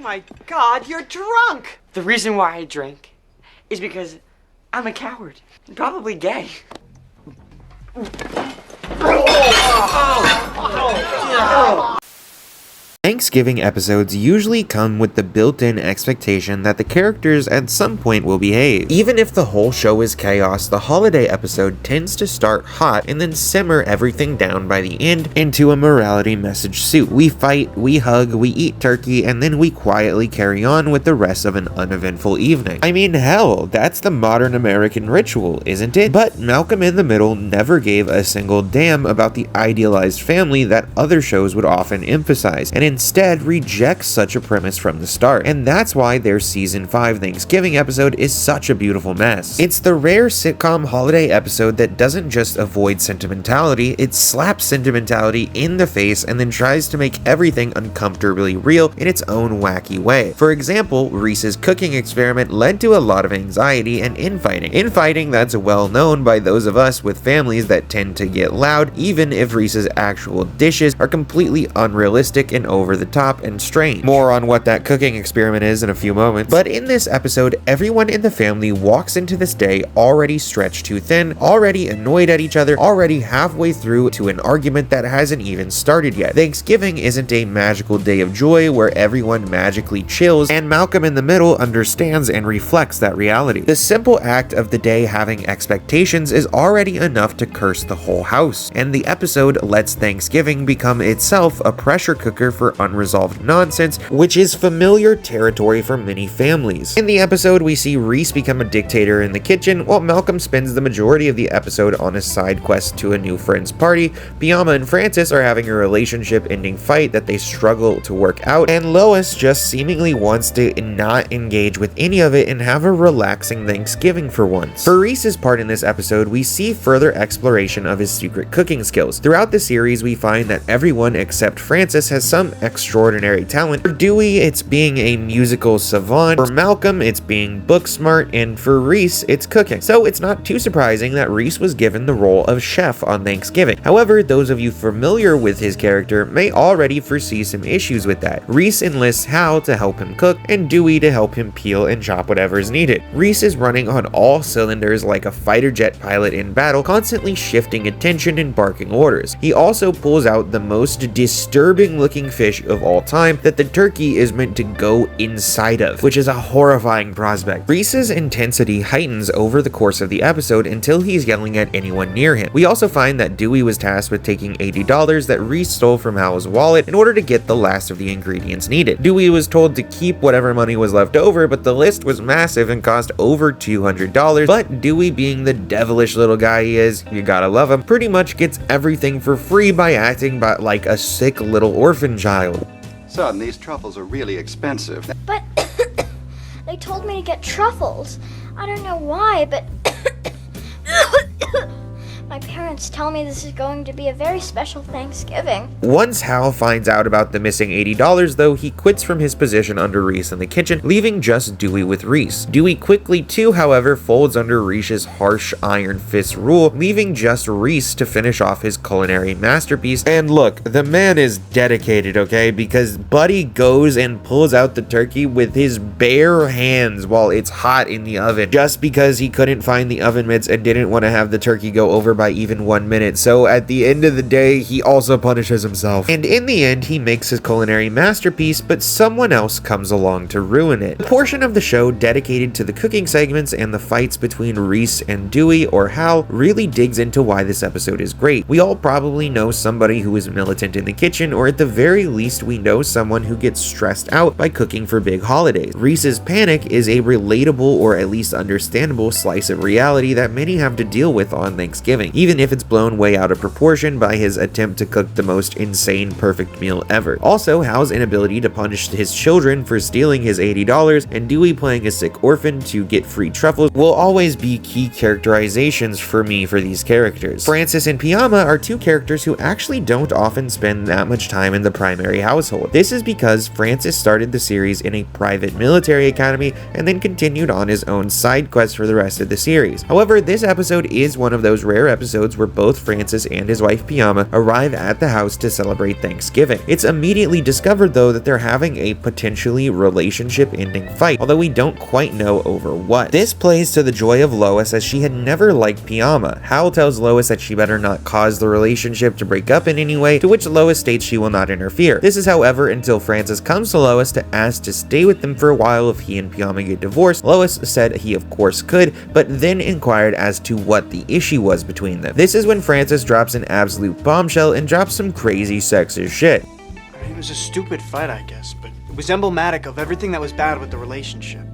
My God, you're drunk! The reason why I drink is because I'm a coward. Probably gay. Thanksgiving episodes usually come with the built-in expectation that the characters at some point will behave. Even if the whole show is chaos, the holiday episode tends to start hot and then simmer everything down by the end into a morality message soup. We fight, we hug, we eat turkey, and then we quietly carry on with the rest of an uneventful evening. I mean, hell, that's the modern American ritual, isn't it? But Malcolm in the Middle never gave a single damn about the idealized family that other shows would often emphasize, and instead rejects such a premise from the start. And that's why their season 5 Thanksgiving episode is such a beautiful mess. It's the rare sitcom holiday episode that doesn't just avoid sentimentality, it slaps sentimentality in the face and then tries to make everything uncomfortably real in its own wacky way. For example, Reese's cooking experiment led to a lot of anxiety and infighting. Infighting that's well known by those of us with families that tend to get loud, even if Reese's actual dishes are completely unrealistic and over the top and strange. More on what that cooking experiment is in a few moments. But in this episode, everyone in the family walks into this day already stretched too thin, already annoyed at each other, already halfway through to an argument that hasn't even started yet. Thanksgiving isn't a magical day of joy where everyone magically chills, and Malcolm in the Middle understands and reflects that reality. The simple act of the day having expectations is already enough to curse the whole house, and the episode lets Thanksgiving become itself a pressure cooker for unresolved nonsense, which is familiar territory for many families. In the episode, we see Reese become a dictator in the kitchen, while Malcolm spends the majority of the episode on a side quest to a new friend's party. Piama and Francis are having a relationship-ending fight that they struggle to work out, and Lois just seemingly wants to not engage with any of it and have a relaxing Thanksgiving for once. For Reese's part in this episode, we see further exploration of his secret cooking skills. Throughout the series, we find that everyone except Francis has some extraordinary talent. For Dewey, it's being a musical savant. For Malcolm, it's being book smart. And for Reese, it's cooking. So it's not too surprising that Reese was given the role of chef on Thanksgiving. However, those of you familiar with his character may already foresee some issues with that. Reese enlists Hal to help him cook and Dewey to help him peel and chop whatever is needed. Reese is running on all cylinders like a fighter jet pilot in battle, constantly shifting attention and barking orders. He also pulls out the most disturbing looking fish of all time that the turkey is meant to go inside of, which is a horrifying prospect. Reese's intensity heightens over the course of the episode until he's yelling at anyone near him. We also find that Dewey was tasked with taking $80 that Reese stole from Hal's wallet in order to get the last of the ingredients needed. Dewey was told to keep whatever money was left over, but the list was massive and cost over $200, but Dewey, being the devilish little guy he is, you gotta love him, pretty much gets everything for free by acting like a sick little orphan child. Son, these truffles are really expensive. But they told me to get truffles. I don't know why, but my parents tell me this is going to be a very special Thanksgiving. Once Hal finds out about the missing $80 though, he quits from his position under Reese in the kitchen, leaving just Dewey with Reese. Dewey quickly too, however, folds under Reese's harsh iron fist rule, leaving just Reese to finish off his culinary masterpiece. And look, the man is dedicated, okay, because Buddy goes and pulls out the turkey with his bare hands while it's hot in the oven, just because he couldn't find the oven mitts and didn't want to have the turkey go over by even 1 minute. So at the end of the day, he also punishes himself. And in the end, he makes his culinary masterpiece, but someone else comes along to ruin it. The portion of the show dedicated to the cooking segments and the fights between Reese and Dewey or Hal really digs into why this episode is great. We all probably know somebody who is militant in the kitchen, or at the very least, we know someone who gets stressed out by cooking for big holidays. Reese's panic is a relatable or at least understandable slice of reality that many have to deal with on Thanksgiving, even if it's blown way out of proportion by his attempt to cook the most insane perfect meal ever. Also, Hal's inability to punish his children for stealing his $80 and Dewey playing a sick orphan to get free truffles will always be key characterizations for me for these characters. Francis and Piama are two characters who actually don't often spend that much time in the primary household. This is because Francis started the series in a private military academy and then continued on his own side quest for the rest of the series. However, this episode is one of those rare episodes episodes where both Francis and his wife Piama arrive at the house to celebrate Thanksgiving. It's immediately discovered though that they're having a potentially relationship-ending fight, although we don't quite know over what. This plays to the joy of Lois, as she had never liked Piama. Hal tells Lois that she better not cause the relationship to break up in any way, to which Lois states she will not interfere. This is, however, until Francis comes to Lois to ask to stay with them for a while if he and Piama get divorced. Lois said he of course could, but then inquired as to what the issue was between them. This is when Francis drops an absolute bombshell and drops some crazy sexist shit. It was a stupid fight, I guess, but it was emblematic of everything that was bad with the relationship.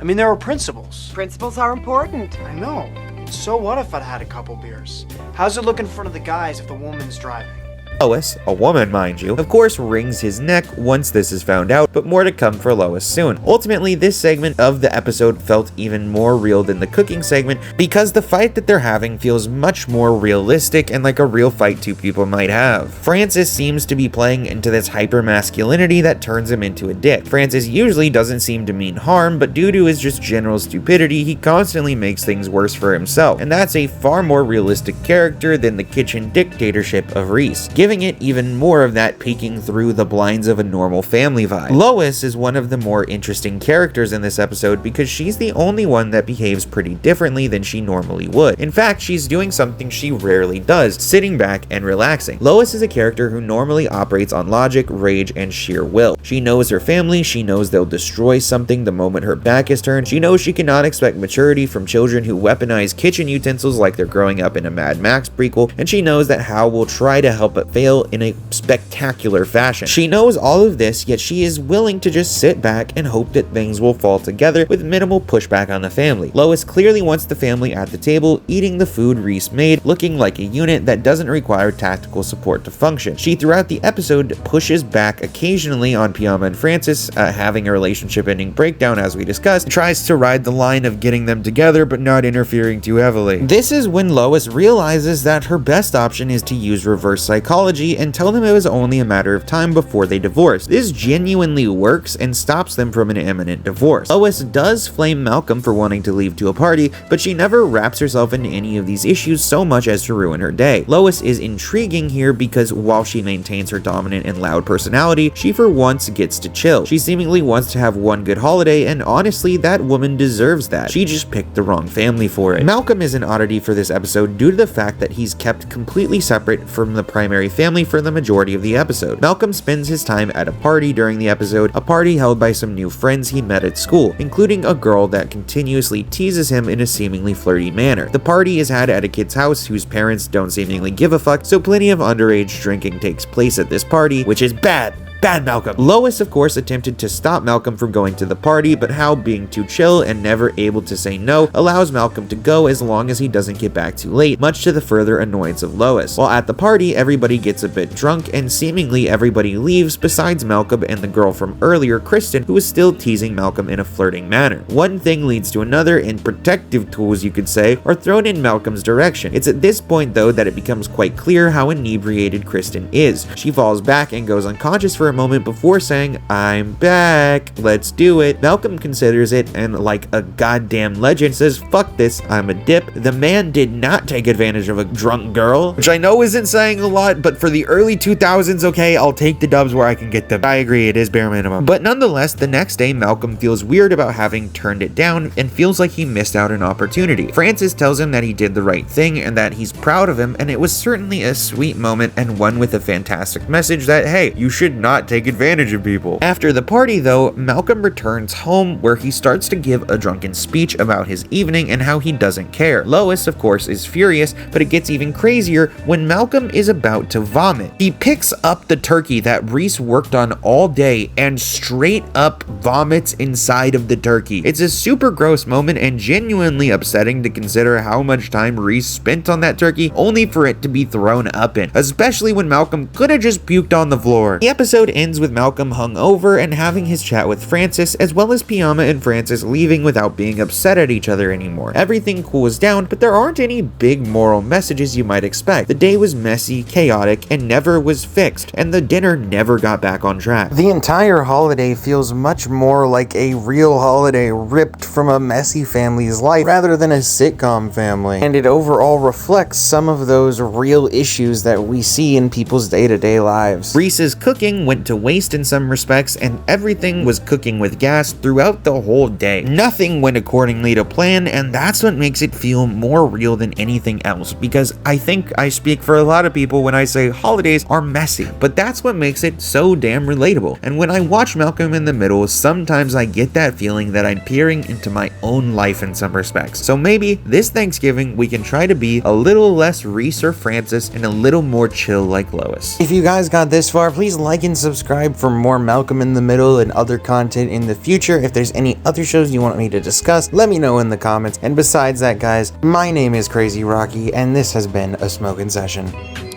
I mean, there were principles. Principles are important. I know. So what if I'd had a couple beers? How's it look in front of the guys if the woman's driving? Lois, a woman mind you, of course wrings his neck once this is found out, but more to come for Lois soon. Ultimately, this segment of the episode felt even more real than the cooking segment because the fight that they're having feels much more realistic and like a real fight two people might have. Francis seems to be playing into this hyper-masculinity that turns him into a dick. Francis usually doesn't seem to mean harm, but due to his just general stupidity, he constantly makes things worse for himself, and that's a far more realistic character than the kitchen dictatorship of Reese, giving it even more of that peeking through the blinds of a normal family vibe. Lois is one of the more interesting characters in this episode because she's the only one that behaves pretty differently than she normally would. In fact, she's doing something she rarely does, sitting back and relaxing. Lois is a character who normally operates on logic, rage, and sheer will. She knows her family, she knows they'll destroy something the moment her back is turned, she knows she cannot expect maturity from children who weaponize kitchen utensils like they're growing up in a Mad Max prequel, and she knows that Hal will try to help but fail in a spectacular fashion. She knows all of this, yet she is willing to just sit back and hope that things will fall together with minimal pushback on the family. Lois clearly wants the family at the table, eating the food Reese made, looking like a unit that doesn't require tactical support to function. She, throughout the episode, pushes back occasionally on Piama and Francis, having a relationship-ending breakdown as we discussed, tries to ride the line of getting them together but not interfering too heavily. This is when Lois realizes that her best option is to use reverse psychology and tell them it was only a matter of time before they divorced. This genuinely works and stops them from an imminent divorce. Lois does flame Malcolm for wanting to leave to a party, but she never wraps herself into any of these issues so much as to ruin her day. Lois is intriguing here because while she maintains her dominant and loud personality, she for once gets to chill. She seemingly wants to have one good holiday, and honestly, that woman deserves that. She just picked the wrong family for it. Malcolm is an oddity for this episode due to the fact that he's kept completely separate from the primary family for the majority of the episode. Malcolm spends his time at a party during the episode, a party held by some new friends he met at school, including a girl that continuously teases him in a seemingly flirty manner. The party is had at a kid's house whose parents don't seemingly give a fuck, so plenty of underage drinking takes place at this party, which is bad. Bad Malcolm. Lois, of course, attempted to stop Malcolm from going to the party, but Hal, being too chill and never able to say no, allows Malcolm to go as long as he doesn't get back too late, much to the further annoyance of Lois. While at the party, everybody gets a bit drunk, and seemingly everybody leaves besides Malcolm and the girl from earlier, Kristen, who is still teasing Malcolm in a flirting manner. One thing leads to another, and protective tools, you could say, are thrown in Malcolm's direction. It's at this point, though, that it becomes quite clear how inebriated Kristen is. She falls back and goes unconscious for a moment before saying, "I'm back, let's do it." Malcolm considers it and, like a goddamn legend, says, "Fuck this, I'm a dip." The man did not take advantage of a drunk girl, which I know isn't saying a lot, but for the early 2000s, okay, I'll take the dubs where I can get them. I agree, it is bare minimum. But nonetheless, the next day, Malcolm feels weird about having turned it down and feels like he missed out an opportunity. Francis tells him that he did the right thing and that he's proud of him, and it was certainly a sweet moment and one with a fantastic message that, hey, you should not take advantage of people. After the party, though, Malcolm returns home where he starts to give a drunken speech about his evening and how he doesn't care. Lois, of course, is furious, but it gets even crazier when Malcolm is about to vomit. He picks up the turkey that Reese worked on all day and straight up vomits inside of the turkey. It's a super gross moment and genuinely upsetting to consider how much time Reese spent on that turkey only for it to be thrown up in, especially when Malcolm could have just puked on the floor. The episode ends with Malcolm hungover and having his chat with Francis, as well as Piama and Francis leaving without being upset at each other anymore. Everything cools down, but there aren't any big moral messages you might expect. The day was messy, chaotic, and never was fixed, and the dinner never got back on track. The entire holiday feels much more like a real holiday ripped from a messy family's life rather than a sitcom family, and it overall reflects some of those real issues that we see in people's day-to-day lives. Reese's cooking went to waste in some respects, and everything was cooking with gas throughout the whole day. Nothing went accordingly to plan, and that's what makes it feel more real than anything else, because I think I speak for a lot of people when I say holidays are messy, but that's what makes it so damn relatable. And when I watch Malcolm in the Middle, sometimes I get that feeling that I'm peering into my own life in some respects. So maybe this Thanksgiving we can try to be a little less Reese or Francis and a little more chill like Lois. If you guys got this far, please like and subscribe for more Malcolm in the Middle and other content in the future. If there's any other shows you want me to discuss, let me know in the comments. And besides that, guys, my name is Crazy Rocky, and this has been a smoking session.